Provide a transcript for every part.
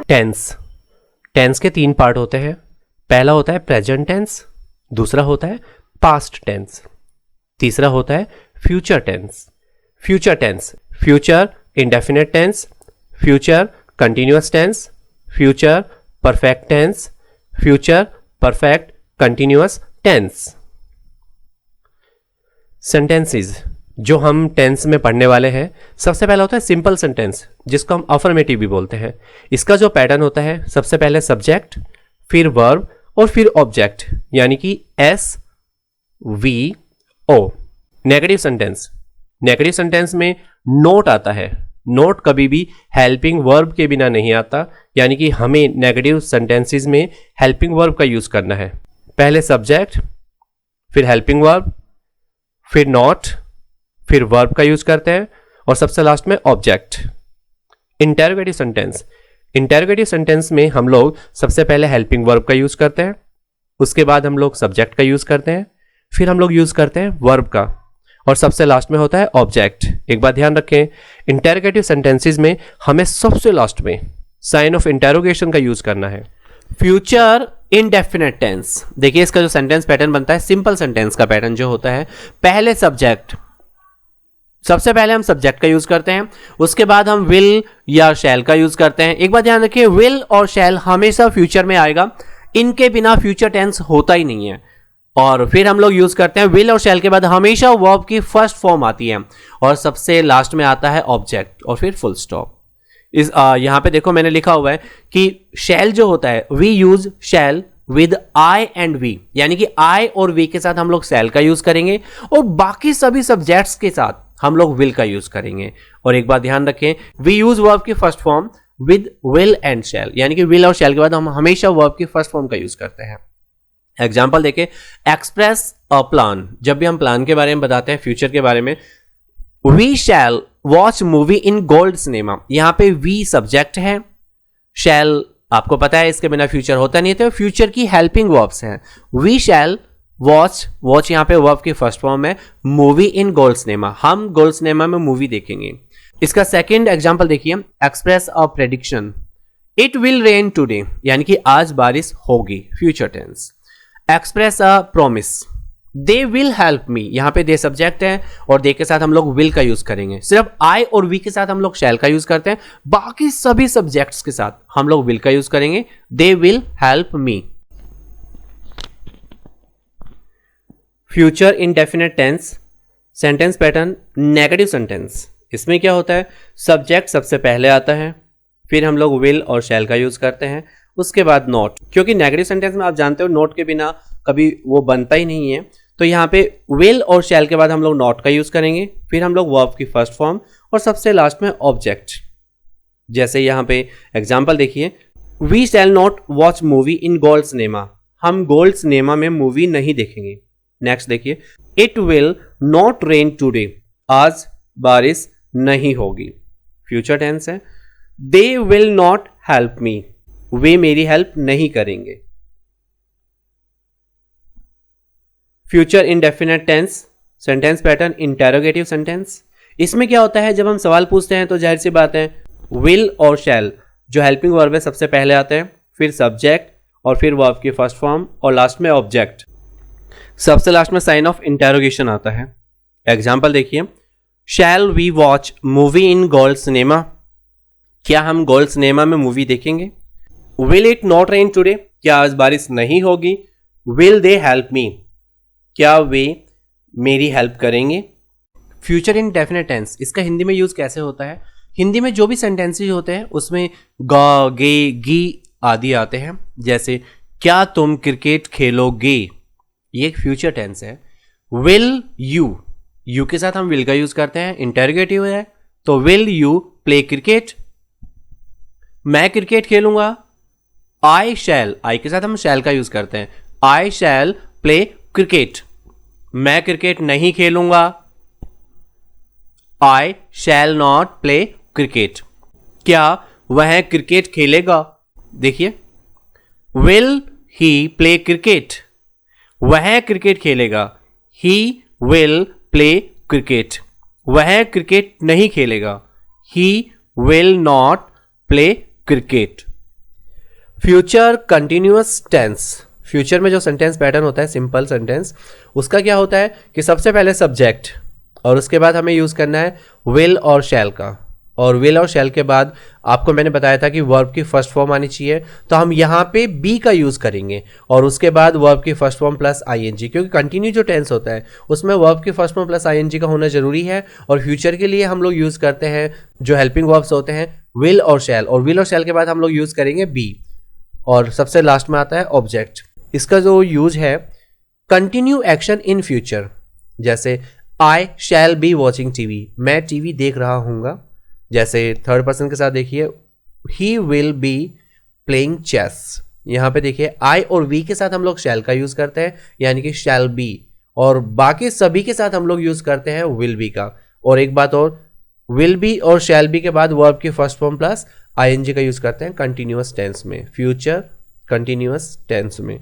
Tense. Tense के 3 part होते हैं। पहला होता है प्रेजेंट टेंस, दूसरा होता है पास्ट टेंस, तीसरा होता है future tense. Future tense, future indefinite tense, future continuous tense, future perfect tense, future perfect continuous tense. Sentences जो हम टेंस में पढ़ने वाले हैं, सबसे पहला होता है सिंपल सेंटेंस, जिसको हम अफर्मेटिव भी बोलते हैं। इसका जो पैटर्न होता है, सबसे पहले सब्जेक्ट, फिर वर्ब और फिर ऑब्जेक्ट, यानी कि S V O. Negative sentence, negative sentence में नोट आता है। नोट कभी भी हेल्पिंग वर्ब के बिना नहीं आता, यानी कि हमें नेगेटिव सेंटेंसेस में हेल्पिंग वर्ब का यूज करना है। पहले सब्जेक्ट, फिर हेल्पिंग वर्ब, फिर नॉट, फिर वर्ब का यूज करते हैं और सबसे लास्ट में object. Interrogative sentence, interrogative sentence में हम लोग सबसे पहले हेल्पिंग वर्ब का यूज करते हैं, उसके बाद हम लोग सब्जेक्ट का यूज करते हैं, फिर हम लोग यूज करते हैं वर्ब का और सबसे लास्ट में होता है ऑब्जेक्ट। एक बात ध्यान रखें, इंटेरोगेटिव सेंटेंसेस में हमें सबसे लास्ट में साइन ऑफ इंटेरोगेशन का यूज करना है। फ्यूचर इंडेफिनिट टेंस, देखिए इसका जो सेंटेंस पैटर्न बनता है, सिंपल सेंटेंस का पैटर्न जो होता है, पहले सब्जेक्ट, सबसे पहले हम सब्जेक्ट का यूज करते हैं, उसके बाद हम विल या शैल का यूज करते हैं। एक बात ध्यान रखिए, विल और शैल हमेशा फ्यूचर में आएगा, इनके बिना फ्यूचर टेंस होता ही नहीं है। और फिर हम लोग यूज करते हैं विल और शैल के बाद हमेशा वर्ब की फर्स्ट फॉर्म आती है और सबसे लास्ट में आता है ऑब्जेक्ट और फिर फुल स्टॉप। इस यहां पे देखो मैंने लिखा हुआ है कि शैल जो होता है, we use shall with I and we, यानी कि आई और वी के साथ हम लोग शैल का यूज करेंगे और बाकी सभी सब्जेक्ट्स के साथ हम लोग विल का यूज करेंगे। और एक बात ध्यान रखें, वी यूज वर्ब की first form with will and shall, यानी कि विल और शैल के बाद हम हमेशा वर्ब की फर्स्ट फॉर्म का यूज करते हैं। एग्जाम्पल देखें, एक्सप्रेस अ प्लान, जब भी हम प्लान के बारे में बताते हैं, फ्यूचर के बारे में, we shall watch movie in Gold Cinema, यहां पे वी सब्जेक्ट है, शैल आपको पता है इसके बिना फ्यूचर होता नहीं, तो फ्यूचर की हेल्पिंग वर्ब्स हैं। वी शैल वॉच, वॉच यहां पे वर्ब की फर्स्ट फॉर्म है, मूवी इन गोल्ड सिनेमा, हम गोल्ड सिनेमा में मूवी देखेंगे। इसका सेकंड एग्जांपल देखिए, express a prediction, it will rain today, यानी कि आज बारिश होगी, future tense. Express a promise, they will help me, यहां पे दे सब्जेक्ट है और दे के साथ हम लोग विल का यूज करेंगे। सिर्फ आई और वी के साथ हम लोग शैल का यूज करते हैं, बाकी सभी सब्जेक्ट्स के साथ हम लोग विल का यूज करेंगे, they will help me. Future indefinite tense, sentence pattern negative sentence, इसमें क्या होता है, सब्जेक्ट सबसे पहले आता है, फिर हम लोग विल और शैल का यूज करते हैं, उसके बाद नॉट, क्योंकि नेगेटिव सेंटेंस में आप जानते हो नॉट के बिना कभी वो बनता ही नहीं है, तो यहाँ पे विल और शैल के बाद हम लोग नॉट का यूज करेंगे, फिर हम लोग वर्ब की फर्स्ट फॉर्म और सबसे लास्ट में ऑब्जेक्ट। जैसे यहाँ पे एग्जांपल देखिए, we shall not watch movie in Gold Cinema, हम गोल्ड सिनेमा में मूवी नहीं देखेंगे। नेक्स्ट देखिए, it will not rain today, आज बारिश नहीं होगी, फ्यूचर टेंस है। They will not help me, वे मेरी हेल्प नहीं करेंगे। Future indefinite tense, sentence pattern interrogative sentence, इसमें क्या होता है, जब हम सवाल पूछते हैं तो जाहिर सी बात है विल और शैल जो हेल्पिंग वर्ब है सबसे पहले आते हैं, फिर सब्जेक्ट और फिर वर्ब की फर्स्ट फॉर्म और लास्ट में ऑब्जेक्ट, सबसे लास्ट में साइन ऑफ इंटेरोगेशन आता है। एग्जाम्पल देखिए, shall we watch movie in Gold Cinema, क्या हम गोल्ड सिनेमा में मूवी देखेंगे। Will it not rain today, क्या आज बारिश नहीं होगी। विल दे हेल्प मी, क्या वे मेरी हेल्प करेंगे। फ्यूचर इंडेफिनिट टेंस, इसका हिंदी में यूज कैसे होता है, हिंदी में जो भी सेंटेंसेस होते हैं उसमें गा, गे, गी आदि आते हैं। जैसे क्या तुम क्रिकेट खेलोगे, ये एक फ्यूचर टेंस है। विल यू, यू के साथ हम विल का यूज करते हैं, इंटेरोगेटिव है, तो विल यू प्ले क्रिकेट, मैं क्रिकेट खेलूंगा। आई शैल, आई के साथ हम शैल का यूज करते हैं, आई शैल प्ले क्रिकेट, मैं क्रिकेट नहीं खेलूंगा। I shall not play cricket, क्या वह क्रिकेट खेलेगा। देखिए, विल ही प्ले क्रिकेट, वह क्रिकेट खेलेगा। ही विल प्ले क्रिकेट, वह क्रिकेट नहीं खेलेगा। He will not play cricket. Future continuous tense, future में जो सेंटेंस पैटर्न होता है सिंपल सेंटेंस, उसका क्या होता है कि सबसे पहले सब्जेक्ट और उसके बाद हमें यूज़ करना है विल और शैल का, और विल और शैल के बाद आपको मैंने बताया था कि वर्ब की फर्स्ट फॉर्म आनी चाहिए, तो हम यहाँ पे बी का यूज़ करेंगे और उसके बाद वर्ब की फर्स्ट फॉर्म प्लस आईएनजी, क्योंकि कंटिन्यू जो टेंस होता है उसमें वर्ब की फर्स्ट फॉर्म प्लस आईएनजी का होना जरूरी है। और फ्यूचर के लिए हम लोग यूज़ करते हैं जो हेल्पिंग वर्ब्स होते हैं विल और शैल, और विल और शैल के बाद हम लोग यूज़ करेंगे बी, और सबसे लास्ट में आता है ऑब्जेक्ट। इसका जो यूज है कंटिन्यू एक्शन इन फ्यूचर, जैसे I shall be watching TV, मैं टीवी देख रहा हूँगा। जैसे थर्ड पर्सन के साथ देखिए he will be playing chess, यहाँ पे देखिए आई और वी के साथ हम लोग शैल का यूज करते हैं यानी कि शैल बी, और बाकी सभी के साथ हम लोग यूज करते हैं विल बी का। और एक बात और, विल बी और शैल बी के बाद वर्ब की फर्स्ट फॉर्म प्लस आईएनजी का यूज करते हैं कंटिन्यूअस टेंस में, फ्यूचर कंटिन्यूअस टेंस में।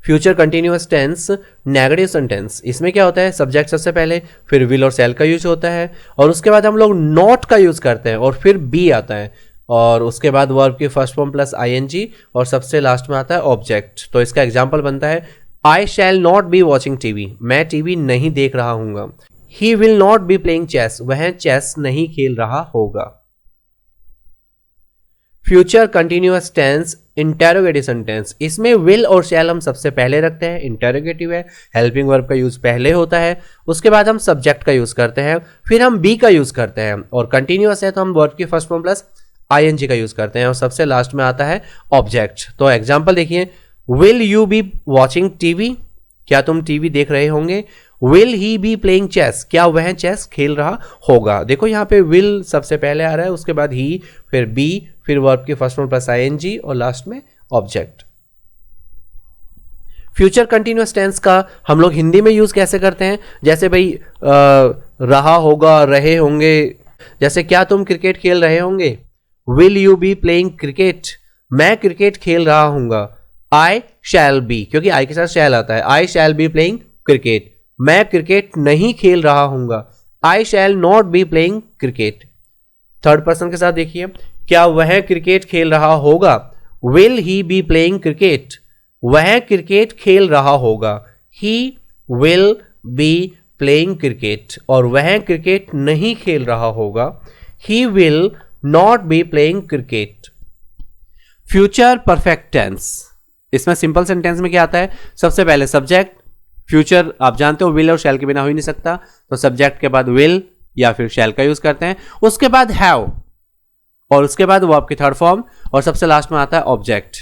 Future continuous tense negative sentence, इसमें क्या होता है सब्जेक्ट सबसे पहले, फिर विल और शैल का यूज होता है, और उसके बाद हम लोग नॉट का यूज करते हैं और फिर बी आता है, और उसके बाद वर्ब की फर्स्ट फॉर्म प्लस आईएनजी, और सबसे लास्ट में आता है ऑब्जेक्ट। तो इसका एग्जांपल बनता है I shall not be watching TV, मैं टीवी नहीं देख रहा हूँगा। He will not be playing chess, वह चेस नहीं खेल रहा होगा। Future continuous tense interrogative sentence, इसमें विल और शैल हम सबसे पहले रखते हैं, इंटेरोगेटिव है, हेल्पिंग वर्ब का यूज पहले होता है, उसके बाद हम सब्जेक्ट का यूज करते हैं, फिर हम बी का यूज करते हैं, और कंटिन्यूअस है तो हम वर्ब की फर्स्ट फॉर्म प्लस आईएनजी का यूज करते हैं, और सबसे लास्ट में आता है ऑब्जेक्ट। तो एग्जांपल देखिए, will you be watching TV, क्या तुम टीवी देख रहे होंगे। Will he be playing chess, क्या वह चेस खेल रहा होगा। देखो यहाँ पे विल सबसे पहले आ रहा है, उसके बाद ही, फिर बी, फिर वर्ब की फर्स्ट फॉर्म प्लस आईएनजी, और लास्ट में ऑब्जेक्ट। फ्यूचर कंटिन्यूअस टेंस का हम लोग हिंदी में यूज कैसे करते हैं, जैसे भाई रहा होगा, रहे होंगे, जैसे क्या तुम क्रिकेट खेल रहे होंगे, will you B playing cricket, मैं क्रिकेट खेल रहा हूंगा। आई शैल बी, क्योंकि आई के साथ शैल आता है, I shall be playing cricket, मैं क्रिकेट नहीं खेल रहा हूंगा। I shall not be playing cricket. Third person के साथ देखिए, क्या वह क्रिकेट खेल रहा होगा, will he be playing cricket, वह क्रिकेट खेल रहा होगा। He will be playing cricket, और वह क्रिकेट नहीं खेल रहा होगा। He will not be playing cricket. Future perfect tense, इसमें सिंपल सेंटेंस में क्या आता है, सबसे पहले सब्जेक्ट, फ्यूचर आप जानते हो विल और शैल के बिना हो ही नहीं सकता, तो सब्जेक्ट के बाद विल या फिर शैल का यूज करते हैं, उसके बाद हैव, और उसके बाद वर्ब की थर्ड फॉर्म, और सबसे लास्ट में आता है object.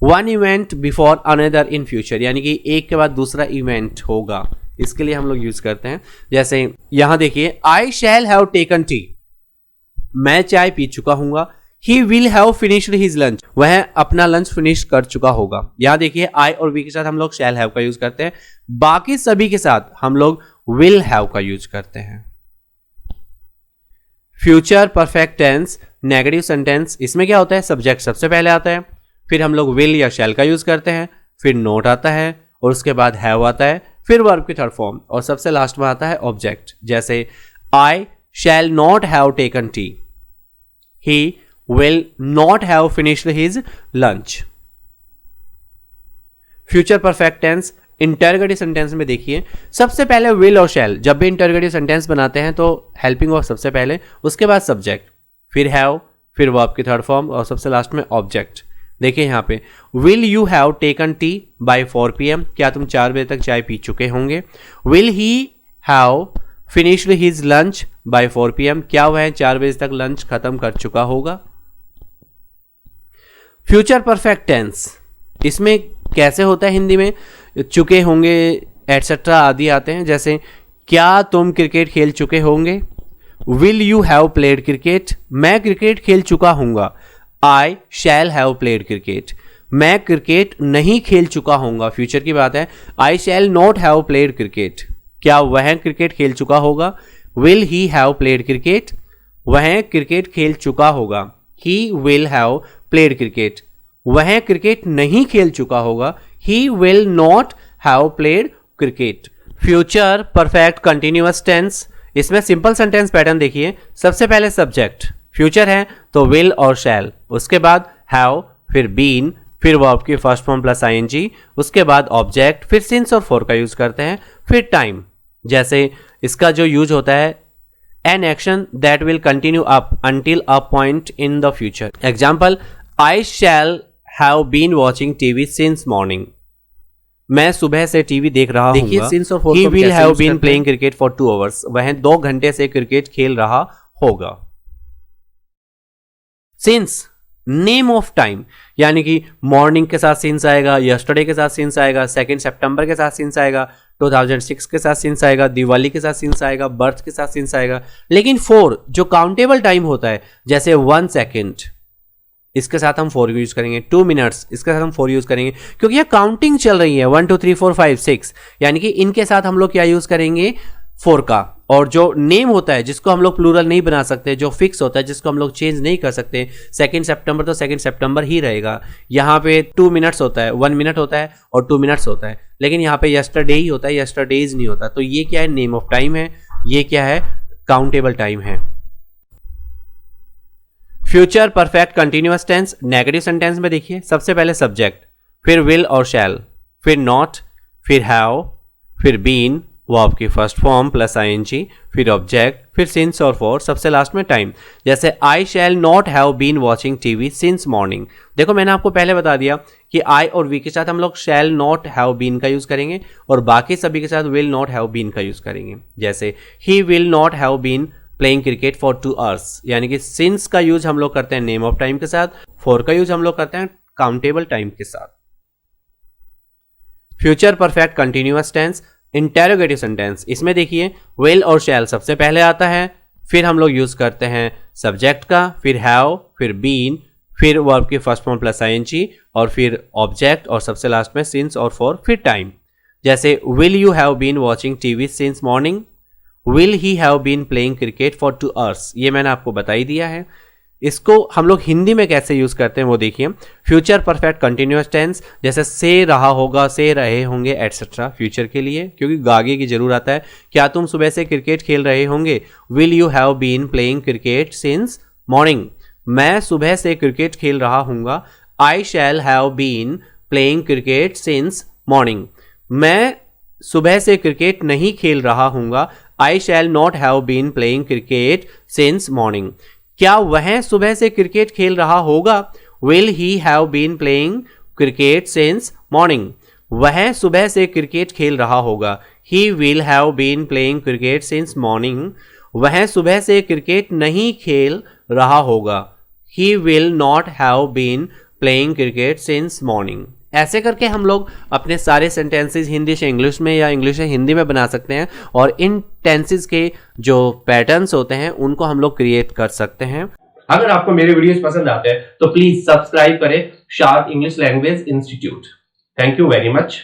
One event before another in future, यानी कि एक के बाद दूसरा इवेंट होगा, इसके लिए हम लोग यूज करते हैं। जैसे यहां देखिए, I shall have taken tea, मैं चाय पी चुका हूंगा। He will have finished his lunch, वह अपना लंच फिनिश कर चुका होगा। यहां देखिए, आई और वी के साथ हम लोग शैल हैव का यूज करते हैं, बाकी सभी के साथ हम लोग विल हैव का यूज करते हैं। Future perfect tense negative sentence, इसमें क्या होता है, सब्जेक्ट सबसे पहले आता है, फिर हम लोग विल या शैल का यूज करते हैं, फिर नोट आता है, और उसके बाद हैव आता है, फिर वर्ब की थर्ड फॉर्म, और सबसे लास्ट में आता है ऑब्जेक्ट। जैसे I shall not have taken tea, he will not have finished his lunch. Future perfect tense interrogative sentence में देखिए, सबसे पहले विल और शैल, जब भी इंटरोगेटिव सेंटेंस बनाते हैं तो हेल्पिंग वर्ब सबसे पहले, उसके बाद सब्जेक्ट, फिर हैव, फिर वर्ब की थर्ड फॉर्म, और सबसे लास्ट में ऑब्जेक्ट। देखिए यहाँ पे, will you have taken tea by 4 PM, क्या तुम 4 बजे तक चाय पी चुके होंगे। Will he have finished his lunch by 4 PM, क्या वह 4 बजे तक लंच खत्म कर चुका होगा। फ्यूचर परफेक्ट टेंस, इसमें कैसे होता है हिंदी में, चुके होंगे एटसेट्रा आदि आते हैं। जैसे क्या तुम क्रिकेट खेल चुके होंगे, will you have played cricket, मैं क्रिकेट खेल चुका हूंगा। I shall have played cricket, मैं क्रिकेट नहीं खेल चुका हूंगा, फ्यूचर की बात है। I shall not have played cricket, क्या वह क्रिकेट खेल चुका होगा। Will he have played cricket, वह क्रिकेट खेल चुका होगा। He will have played cricket, वह क्रिकेट नहीं खेल चुका होगा। He will not have played cricket. Future perfect continuous tense, इसमें सिंपल सेंटेंस पैटर्न देखिए, सबसे पहले सब्जेक्ट, फ्यूचर है तो विल और शैल, उसके बाद हैव, फिर बीन, फिर वर्ब की फर्स्ट फॉर्म प्लस आईएनजी, उसके बाद ऑब्जेक्ट, फिर सिंस और फॉर का यूज करते हैं, फिर टाइम। जैसे इसका जो यूज होता है an action that will continue up until a point in the future. Example, I shall have been watching TV since morning. मैं सुबह से टीवी देख रहा हूँ। देखिए सिंस और for ही को विल कैसे हैव use बीन करते हैं? Playing cricket for 2 hours। वह 2 घंटे से क्रिकेट खेल रहा होगा। सिंस नेम ऑफ टाइम, यानी कि मॉर्निंग के साथ सिंस आएगा, यस्टरडे के साथ सिंस आएगा, 2 सितंबर के साथ सिंस आएगा, 2006 के साथ सिंस आएगा, दिवाली के साथ सिंस आएगा, बर्थ के साथ सिंस आएगा। लेकिन फॉर जो काउंटेबल टाइम होता है, जैसे 1 सेकेंड, इसके साथ हम 4 यूज करेंगे। 2 मिनट्स, इसके साथ हम 4 यूज करेंगे, क्योंकि यह काउंटिंग चल रही है 1 2 3 4 5 6, यानी कि इनके साथ हम लोग क्या यूज करेंगे, 4 का। और जो नेम होता है जिसको हम लोग प्लूरल नहीं बना सकते, जो फिक्स होता है जिसको हम लोग चेंज नहीं कर सकते, 2 सितंबर तो 2 सितंबर ही रहेगा। यहाँ पे 2 मिनट्स होता है, 1 मिनट होता है और 2 मिनट्स होता है, लेकिन यहाँ पे यस्टरडे ही होता है, यस्टरडेज नहीं होता। तो ये क्या है, नेम ऑफ टाइम है, ये क्या है, काउंटेबल टाइम है। Future perfect continuous tense, negative sentence में देखिए, सबसे पहले सब्जेक्ट, फिर विल और शैल, फिर नॉट, फिर हैव, फिर बीन, वर्ब की फर्स्ट फॉर्म प्लस आईएनजी, फिर ऑब्जेक्ट, फिर सिंस और फॉर, सबसे लास्ट में टाइम। जैसे I shall not have been watching TV since morning. देखो मैंने आपको पहले बता दिया कि आई और वी के साथ हम लोग शैल नॉट हैव बीन का यूज करेंगे और बाकी सभी के साथ विल नॉट हैव बीन का यूज करेंगे। जैसे he will not have been playing cricket for 2 hours, यानी कि सिंस का यूज हम लोग करते हैं नेम ऑफ टाइम के साथ, फॉर का यूज हम लोग करते हैं काउंटेबल टाइम के साथ। Future perfect continuous tense, interrogative sentence, इसमें देखिए विल और शैल सबसे पहले आता है, फिर हम लोग यूज करते हैं सब्जेक्ट का, फिर हैव, फिर बीन, फिर वर्ब की फर्स्ट फॉर्म प्लस आईएनजी और फिर ऑब्जेक्ट और सबसे लास्ट में सिंस और फॉर, फिर टाइम। जैसे will you have been watching TV since morning, will he have been playing cricket for 2 hours, ये मैंने आपको बता ही दिया है। इसको हम लोग हिंदी में कैसे यूज करते हैं वो देखिए। फ्यूचर परफेक्ट कंटिन्यूअस टेंस, जैसे से रहा होगा, से रहे होंगे एटसेट्रा, फ्यूचर के लिए, क्योंकि आगे की जरूर आता है। क्या तुम सुबह से क्रिकेट खेल रहे होंगे, will you have been playing cricket since morning, मैं सुबह से क्रिकेट खेल रहा हूँगा। I shall have been playing cricket since morning, मैं सुबह से क्रिकेट नहीं खेल रहा हूँगा। I shall not have been playing cricket since morning, क्या वह सुबह से क्रिकेट खेल रहा होगा, will he have been playing cricket since morning, वह सुबह से क्रिकेट खेल रहा होगा। He will have been playing cricket since morning, वह सुबह से क्रिकेट नहीं खेल रहा होगा। He will not have been playing cricket since morning. ऐसे करके हम लोग अपने सारे सेंटेंसेस हिंदी से इंग्लिश में या इंग्लिश से हिंदी में बना सकते हैं और इन टेंसेस के जो पैटर्न्स होते हैं उनको हम लोग क्रिएट कर सकते हैं। अगर आपको मेरे वीडियोस पसंद आते हैं तो प्लीज सब्सक्राइब करें sharp English language institute. Thank you very much.